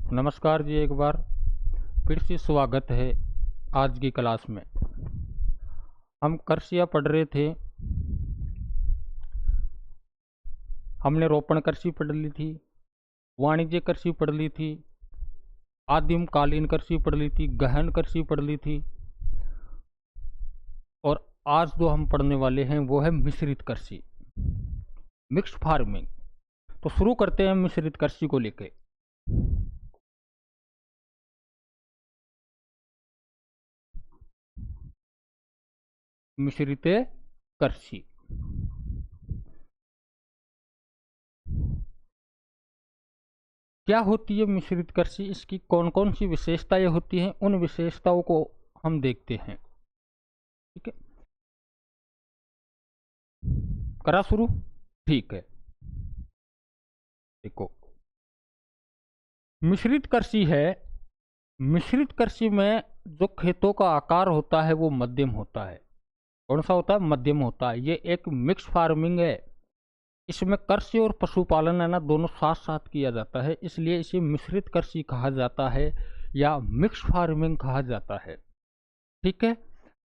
नमस्कार जी, एक बार फिर से स्वागत है। आज की क्लास में हम कृषियाँ पढ़ रहे थे। हमने रोपण कृषि पढ़ ली थी, वाणिज्य कृषि पढ़ ली थी, आदिम कालीन कृषि पढ़ ली थी, गहन कृषि पढ़ ली थी, और आज जो हम पढ़ने वाले हैं वो है मिश्रित कृषि, मिक्स्ड फार्मिंग। तो शुरू करते हैं मिश्रित कृषि को लेकर। मिश्रित कृषि क्या होती है? मिश्रित कृषि, इसकी कौन कौन सी विशेषताएं होती हैं, उन विशेषताओं को हम देखते हैं। ठीक है, करा शुरू? ठीक है। देखो, मिश्रित कृषि है। मिश्रित कृषि में जो खेतों का आकार होता है वो मध्यम होता है। कौन सा होता है? मध्यम होता है। ये एक मिक्स फार्मिंग है। इसमें कृषि और पशुपालन है ना, दोनों साथ साथ किया जाता है, इसलिए इसे मिश्रित कृषि कहा जाता है या मिक्स फार्मिंग कहा जाता है। ठीक है।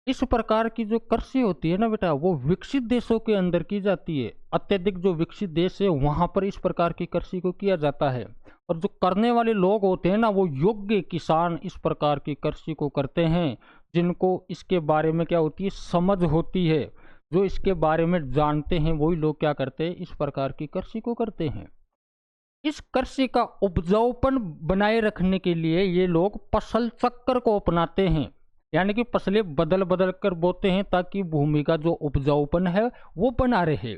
इस प्रकार की जो कृषि होती है ना बेटा, वो विकसित देशों के अंदर की जाती है। अत्यधिक जो विकसित देश है वहां पर इस प्रकार की कृषि को किया जाता है, और जो करने वाले लोग होते हैं ना, वो योग्य किसान इस प्रकार की कृषि को करते हैं, जिनको इसके बारे में क्या होती है, समझ होती है। जो इसके बारे में जानते हैं वही लोग क्या करते हैं, इस प्रकार की कृषि को करते हैं। इस कृषि का उपजाऊपन बनाए रखने के लिए ये लोग फसल चक्र को अपनाते हैं, यानी कि फसलें बदल बदल कर बोते हैं ताकि भूमि का जो उपजाऊपन है वो बना रहे।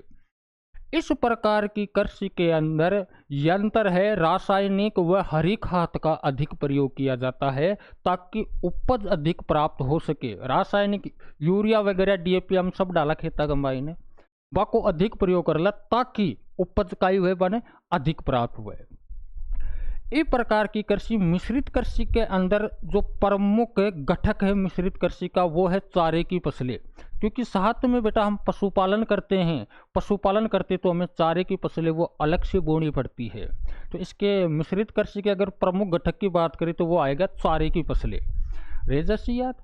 इस प्रकार की कृषि के अंदर यंत्र है, रासायनिक व हरी खाद का अधिक प्रयोग किया जाता है ताकि उपज अधिक प्राप्त हो सके। रासायनिक यूरिया वगैरह डीएपी हम सब डाला खेता कंबाइन ने, वाको अधिक प्रयोग करला ताकि उपज का ही बने अधिक प्राप्त हुए। इस प्रकार की कृषि, मिश्रित कृषि के अंदर जो प्रमुख घटक है मिश्रित कृषि का, वो है चारे की फसलें। क्योंकि साथ में बेटा हम पशुपालन करते हैं, पशुपालन करते तो हमें चारे की फसलें वो अलग से बोनी पड़ती है। तो इसके मिश्रित कृषि के अगर प्रमुख घटक की बात करें तो वो आएगा चारे की फसलें। रेजसी याद?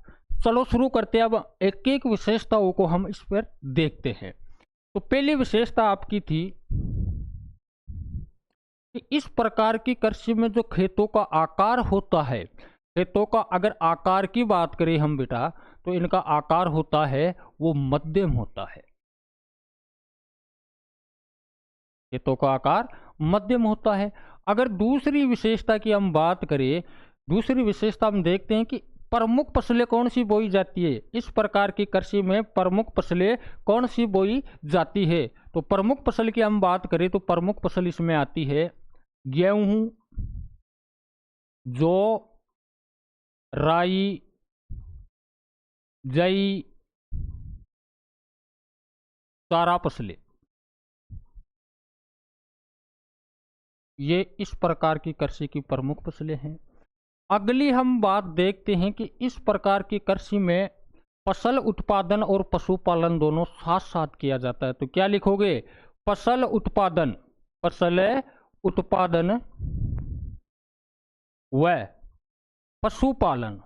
चलो शुरू करते हैं। अब एक एक विशेषताओं को हम इस पर देखते हैं। तो पहली विशेषता आपकी थी कि इस प्रकार की कृषि में जो खेतों का आकार होता है, खेतों का अगर आकार की बात करें हम बेटा, तो इनका आकार होता है वो मध्यम होता है। खेतों का आकार मध्यम होता है। अगर दूसरी विशेषता की हम बात करें, दूसरी विशेषता हम देखते हैं कि प्रमुख फसलें कौन सी बोई जाती है। इस प्रकार की कृषि में प्रमुख फसलें कौन सी बोई जाती है? तो प्रमुख फसल की हम बात करें तो प्रमुख फसल इसमें आती है गेहूं, जौ, राई, जई, चारा फसलें। ये इस प्रकार की कृषि की प्रमुख फसलें हैं। अगली हम बात देखते हैं कि इस प्रकार की कृषि में फसल उत्पादन और पशुपालन दोनों साथ साथ किया जाता है। तो क्या लिखोगे? फसल उत्पादन, फसल उत्पादन व पशुपालन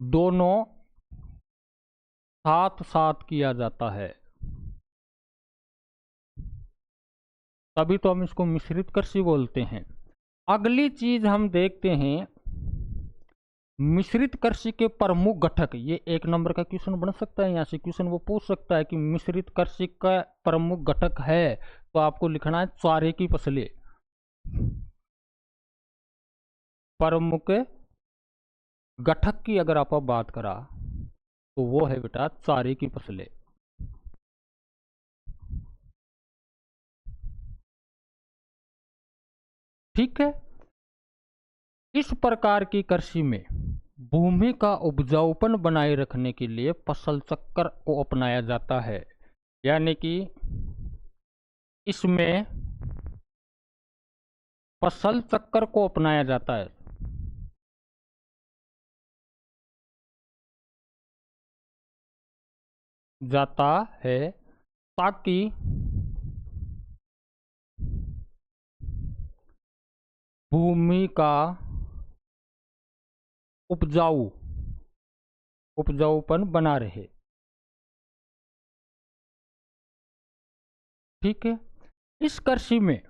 दोनों साथ साथ किया जाता है, तभी तो हम इसको मिश्रित कृषि बोलते हैं। अगली चीज हम देखते हैं, मिश्रित कृषि के प्रमुख घटक। ये एक नंबर का क्वेश्चन बन सकता है, यहाँ से क्वेश्चन वो पूछ सकता है कि मिश्रित कृषि का प्रमुख घटक है, तो आपको लिखना है चारे की फसलें। प्रमुख घटक की अगर आप बात करा तो वो है बेटा चारे की फसलें। ठीक है। इस प्रकार की कृषि में भूमि का उपजाऊपन बनाए रखने के लिए फसल चक्र को अपनाया जाता है, यानी कि इसमें फसल चक्र को अपनाया जाता है। जाता है ताकि भूमि का उपजाऊपन बना रहे। ठीक है, इस कृषि में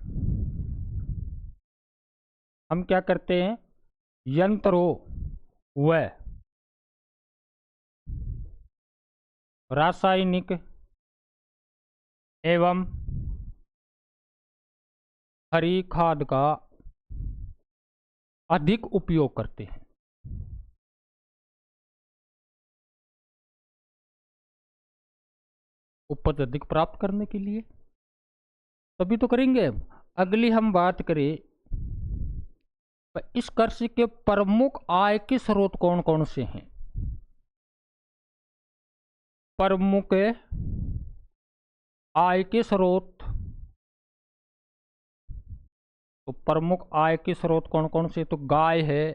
हम क्या करते हैं, यंत्रों व रासायनिक एवं हरी खाद का अधिक उपयोग करते हैं। उपज अधिक प्राप्त करने के लिए तभी तो करेंगे। अगली हम बात करें, इस कृषि के प्रमुख आय के स्रोत कौन कौन से हैं। प्रमुख आय के स्रोत, तो प्रमुख आय के स्रोत कौन कौन से, तो गाय है,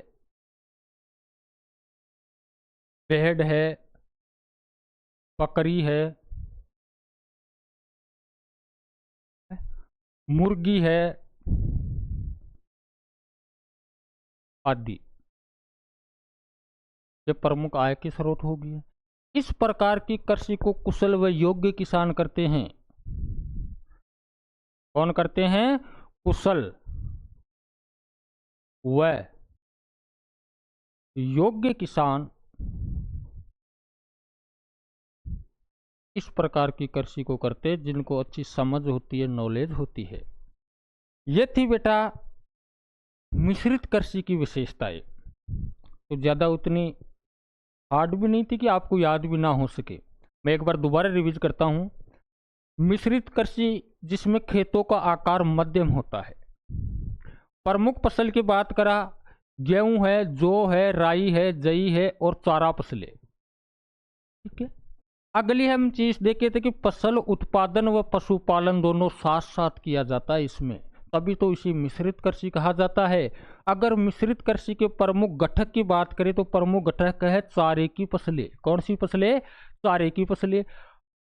भेड़ है, बकरी है, मुर्गी है आदि। ये प्रमुख आय के स्रोत होगी। इस प्रकार की कृषि को कुशल व योग्य किसान करते हैं। कौन करते हैं, कुशल व योग्य किसान इस प्रकार की कृषि को करते हैं जिनको अच्छी समझ होती है, नॉलेज होती है। ये थी बेटा मिश्रित कृषि की विशेषताएं। तो ज़्यादा उतनी हार्ड भी नहीं थी कि आपको याद भी ना हो सके। मैं एक बार दोबारा रिवीज करता हूँ। मिश्रित कृषि जिसमें खेतों का आकार मध्यम होता है। प्रमुख फसल की बात करा, गेहूं है, जौ है, राई है, जई है और चारा फसलें। ठीक है, अगली हम चीज देखे थे कि फसल उत्पादन व पशुपालन दोनों साथ साथ किया जाता है इसमें, तभी तो इसे मिश्रित कृषि कहा जाता है। अगर मिश्रित कृषि के प्रमुख घटक की बात करें तो प्रमुख घटक है चारे की फसलें। कौन सी फसलें, चारे की फसलें।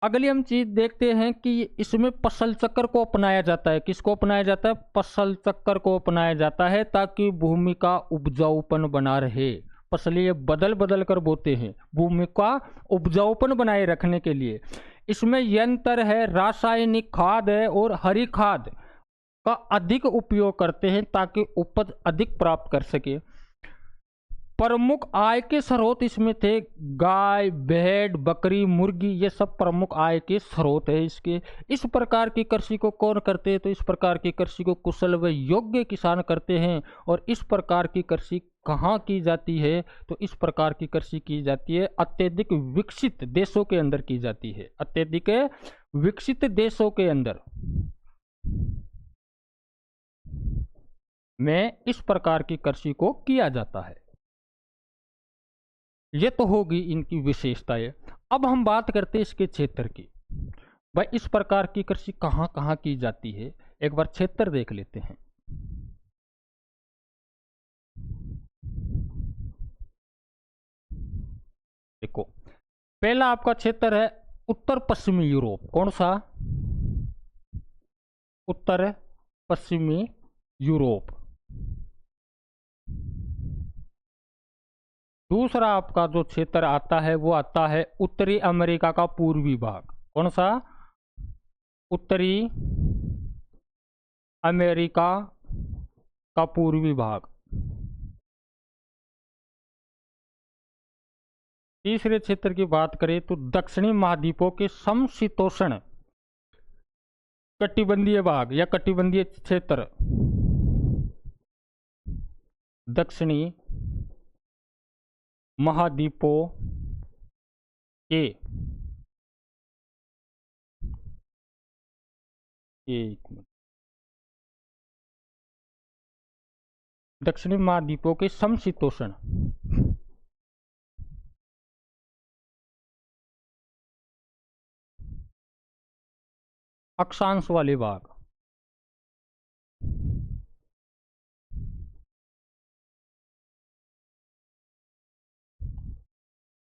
अगली हम चीज देखते हैं कि इसमें फसल चक्र को अपनाया जाता है। किसको अपनाया जाता है, फसल चक्र को अपनाया जाता है ताकि भूमि का उपजाऊपन बना रहे। फसलें बदल बदल कर बोते हैं भूमि का उपजाऊपन बनाए रखने के लिए। इसमें यंत्र है, रासायनिक खाद है और हरी खाद का अधिक उपयोग करते हैं ताकि उपज अधिक प्राप्त कर सके। प्रमुख आय के स्रोत इसमें थे गाय, भेड़, बकरी, मुर्गी, ये सब प्रमुख आय के स्रोत है इसके। इस प्रकार की कृषि को कौन करते हैं, तो इस प्रकार की कृषि को कुशल व योग्य किसान करते हैं। और इस प्रकार की कृषि कहाँ की जाती है, तो इस प्रकार की कृषि की जाती है अत्यधिक विकसित देशों के अंदर की जाती है। अत्यधिक विकसित देशों के अंदर में इस प्रकार की कृषि को किया जाता है। ये तो होगी इनकी विशेषताएं। अब हम बात करते हैं इसके क्षेत्र की। भाई इस प्रकार की कृषि कहाँ कहाँ की जाती है, एक बार क्षेत्र देख लेते हैं। देखो, पहला आपका क्षेत्र है उत्तर पश्चिमी यूरोप। कौन सा, उत्तर पश्चिमी यूरोप। दूसरा आपका जो क्षेत्र आता है वो आता है उत्तरी अमेरिका का पूर्वी भाग। कौन सा, उत्तरी अमेरिका का पूर्वी भाग। तीसरे क्षेत्र की बात करें तो दक्षिणी महाद्वीपों के समशीतोष्ण कटिबंधीय भाग या कटिबंधीय क्षेत्र, दक्षिणी महाद्वीपों के दक्षिणी महाद्वीपों के समशीतोष्ण अक्षांश वाले भाग।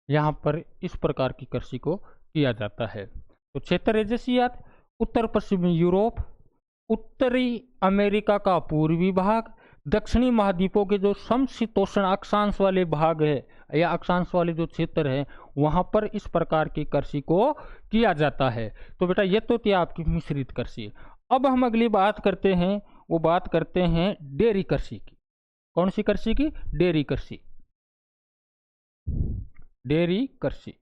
यहाँ पर इस प्रकार की कृषि को किया जाता है। तो क्षेत्र जैसी याद, उत्तर पश्चिमी यूरोप, उत्तरी अमेरिका का पूर्वी भाग, दक्षिणी महाद्वीपों के जो समशीतोष्ण अक्षांश वाले भाग है या अक्षांश वाले जो क्षेत्र है वहां पर इस प्रकार की कृषि को किया जाता है। तो बेटा ये तो थी आपकी मिश्रित कृषि। अब हम अगली बात करते हैं, वो बात करते हैं डेयरी कृषि की। कौन सी कृषि की? डेयरी कृषि। डेयरी कृषि।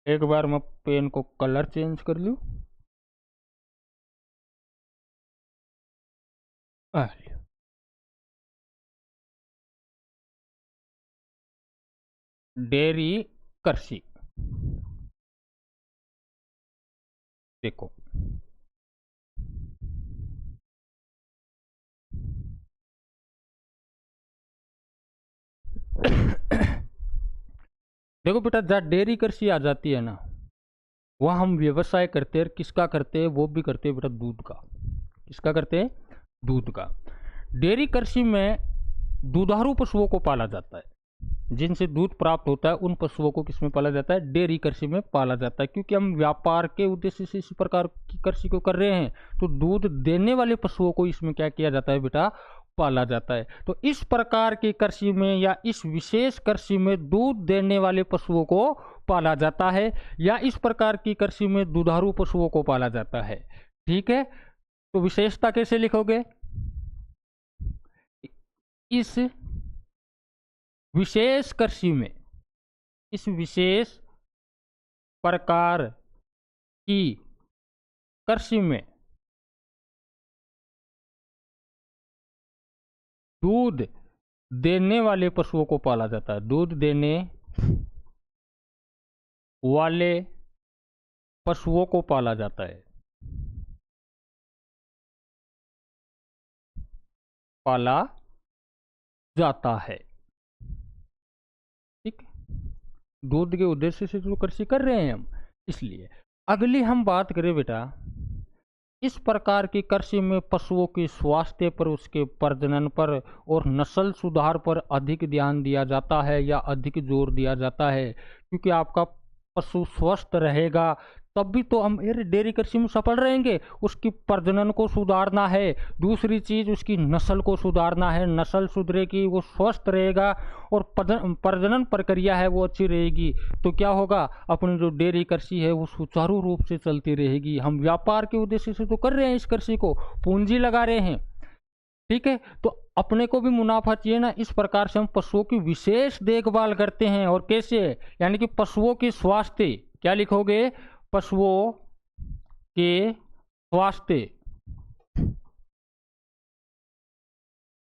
एक बार मैं पेन को कलर चेंज कर लूं। डेयरी कृषि देखो, देखो बेटा जहाँ डेयरी कृषि आ जाती है ना, वहाँ हम व्यवसाय करते हैं। किसका करते हैं? वो भी करते हैं बेटा दूध का। किसका करते हैं? दूध का। डेयरी कृषि में दुधारू पशुओं को पाला जाता है, जिनसे दूध प्राप्त होता है उन पशुओं को किसमें पाला जाता है? डेयरी कृषि में पाला जाता है। क्योंकि हम व्यापार के उद्देश्य से इस प्रकार की कृषि को कर रहे हैं, तो दूध देने वाले पशुओं को इसमें क्या किया जाता है बेटा? पाला जाता है। तो इस प्रकार की कृषि में या इस विशेष कृषि में दूध देने वाले पशुओं को पाला जाता है, या इस प्रकार की कृषि में दुधारू पशुओं को पाला जाता है। ठीक है, तो विशेषता कैसे लिखोगे? इस विशेष कृषि में, इस विशेष प्रकार की कृषि में दूध देने वाले पशुओं को पाला जाता है। दूध देने वाले पशुओं को पाला जाता है, पाला जाता है। ठीक, दूध के उद्देश्य से जो कृषि कर रहे हैं हम, इसलिए। अगली हम बात करें बेटा, इस प्रकार की कृषि में पशुओं के स्वास्थ्य पर, उसके प्रजनन पर और नस्ल सुधार पर अधिक ध्यान दिया जाता है या अधिक जोर दिया जाता है। क्योंकि आपका पशु स्वस्थ रहेगा तभी तो हम डेयरी कृषि में सफल रहेंगे। उसकी प्रजनन को सुधारना है, दूसरी चीज उसकी नस्ल को सुधारना है। नस्ल सुधरेगी, वो स्वस्थ रहेगा और प्रजनन प्रक्रिया है वो अच्छी रहेगी, तो क्या होगा? अपनी जो डेयरी कृषि है वो सुचारू रूप से चलती रहेगी। हम व्यापार के उद्देश्य से तो कर रहे हैं इस कृषि को, पूंजी लगा रहे हैं। ठीक है, तो अपने को भी मुनाफा चाहिए ना। इस प्रकार से हम पशुओं की विशेष देखभाल करते हैं। और कैसे? यानी कि पशुओं की स्वास्थ्य, क्या लिखोगे? पशुओं के स्वास्थ्य,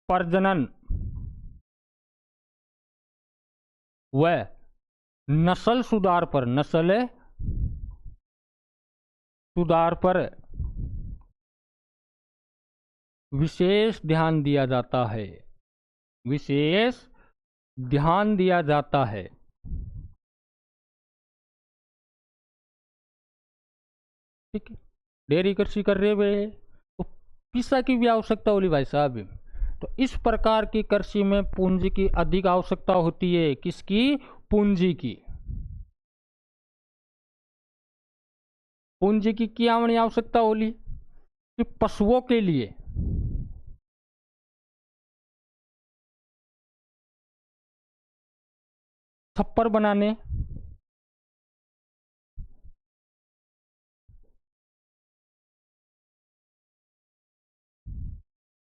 प्रजनन व नस्ल सुधार पर, नस्ल सुधार पर विशेष ध्यान दिया जाता है। विशेष ध्यान दिया जाता है। ठीक है, डेयरी कृषि कर रहे हुए तो पिसा की भी आवश्यकता होगी भाई साहब। तो इस प्रकार की कृषि में पूंजी की अधिक आवश्यकता होती है। किसकी? पूंजी की। पूंजी की क्या आवश्यकता होगी? कि पशुओं के लिए छप्पर बनाने,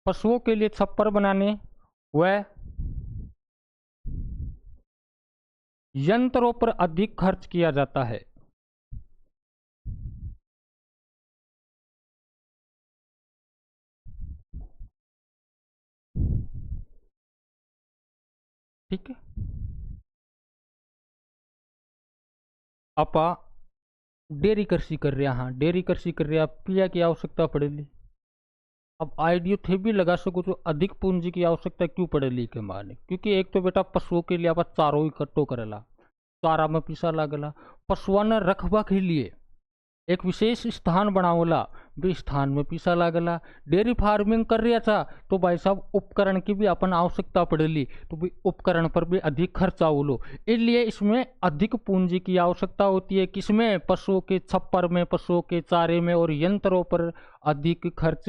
पशुओं के लिए छप्पर बनाने व यंत्रों पर अधिक खर्च किया जाता है। ठीक है, आप डेयरी कृषि कर रहे हैं, हाँ डेयरी कृषि कर रहे हैं, आप पिया की आवश्यकता पड़ेगी। अब आइडियो थे भी लगा सको तो अधिक पूंजी की आवश्यकता क्यों पड़ेगी के माने? क्योंकि एक तो बेटा पशुओं के लिए आप चारो इकट्ठो करेला, चारा में पीसा लागला, पशुओं ने रखबा के लिए एक विशेष स्थान बनावला, भी स्थान में पीसा लागला। डेयरी फार्मिंग कर रहा था तो भाई साहब उपकरण की भी अपन आवश्यकता पड़ेगी, तो भी उपकरण पर भी अधिक खर्चा होलो, इसलिए इसमें अधिक पूंजी की आवश्यकता होती है। किसमें? पशुओं के छप्पर में, पशुओं के चारे में और यंत्रों पर अधिक खर्च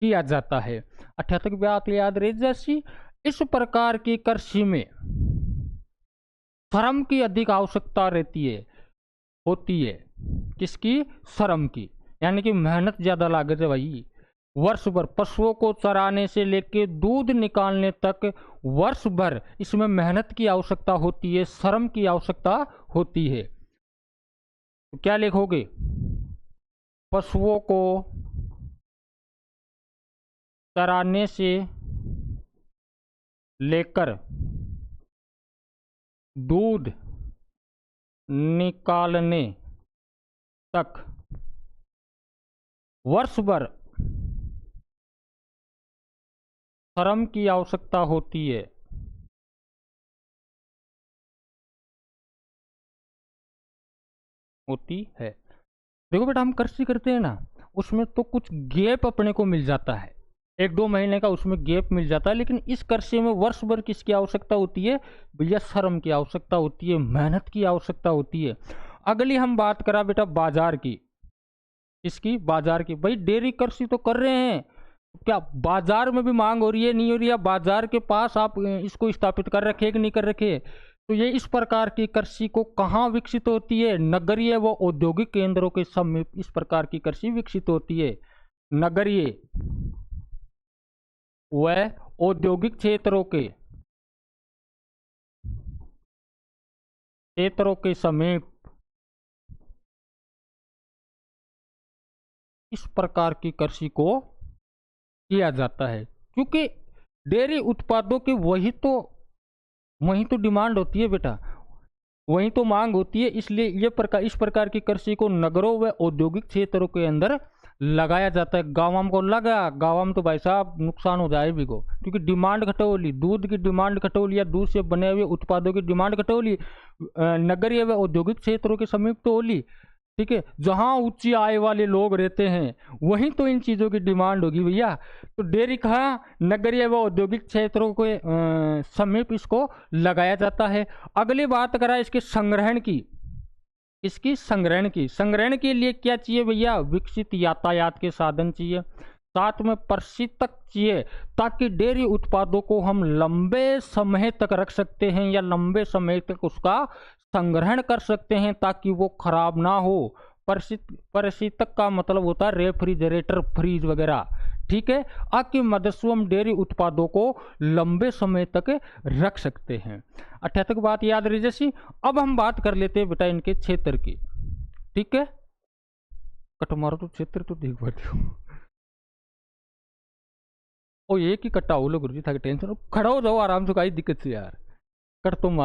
किया जाता है। 78 बात याद रही जैसी, इस प्रकार की कृषि में श्रम की अधिक आवश्यकता रहती है, होती है। किसकी? श्रम की, यानी कि मेहनत ज्यादा लागत है भाई। वर्ष भर पशुओं को चराने से लेके दूध निकालने तक वर्ष भर इसमें मेहनत की आवश्यकता होती है, श्रम की आवश्यकता होती है। तो क्या लिखोगे? पशुओं को चराने से लेकर दूध निकालने तक वर्ष भर श्रम की आवश्यकता होती है। देखो बेटा, हम कृषि करते हैं ना, उसमें तो कुछ गैप अपने को मिल जाता है, 1-2 महीने का उसमें गैप मिल जाता है, लेकिन इस कृषि में वर्ष भर किसकी आवश्यकता होती है भैया? श्रम की आवश्यकता होती है, मेहनत की आवश्यकता होती है। अगली हम बात करा बेटा बाजार की। इसकी? बाजार की। भाई डेयरी कृषि तो कर रहे हैं, क्या बाजार में भी मांग हो रही है, नहीं हो रही है? बाजार के पास आप इसको स्थापित कर रखे कि नहीं कर रखे? तो ये इस प्रकार की कृषि को कहाँ विकसित होती है? नगरीय व औद्योगिक केंद्रों के समीप इस प्रकार की कृषि विकसित होती है। नगरीय व औद्योगिक क्षेत्रों के समीप इस प्रकार की कृषि को किया जाता है, क्योंकि डेयरी उत्पादों की वही तो डिमांड होती है बेटा, वही तो मांग होती है। इसलिए इस प्रकार की कृषि को नगरों व औद्योगिक क्षेत्रों के अंदर लगाया जाता है। गाँव को लगा, गाँव में तो भाई साहब नुकसान हो जाए भी को, क्योंकि डिमांड घटोली, दूध की डिमांड घटोली या दूध से बने हुए उत्पादों की डिमांड घटोली नगरीय व औद्योगिक क्षेत्रों के समीप तो होली। ठीक है, जहां ऊंची आय वाले लोग रहते हैं वहीं तो इन चीज़ों की डिमांड होगी भैया। तो डेयरी कहाँ? नगरीय व औद्योगिक क्षेत्रों के समीप इसको लगाया जाता है। अगली बात करा इसके संग्रहण की। इसकी संग्रहण के लिए क्या चाहिए भैया? विकसित यातायात के साधन चाहिए, साथ में प्रशीतक चाहिए, ताकि डेयरी उत्पादों को हम लंबे समय तक रख सकते हैं या लंबे समय तक उसका संग्रहण कर सकते हैं ताकि वो खराब ना हो। प्रशीतक का मतलब होता है रेफ्रिजरेटर, फ्रीज वगैरह। ठीक है, आकि मदस्वम डेयरी उत्पादों को लंबे समय तक रख सकते हैं। 78 बात याद रही जैसी। अब हम बात कर लेते हैं बेटा इनके क्षेत्र की। ठीक है, कट मारो तो क्षेत्र तो देख पाते हो। ओ एक ही कट्टा हो लो गुरुजी, था टेंशन, खड़ा हो जाओ आराम से, कोई दिक्कत से यार, कट तो मार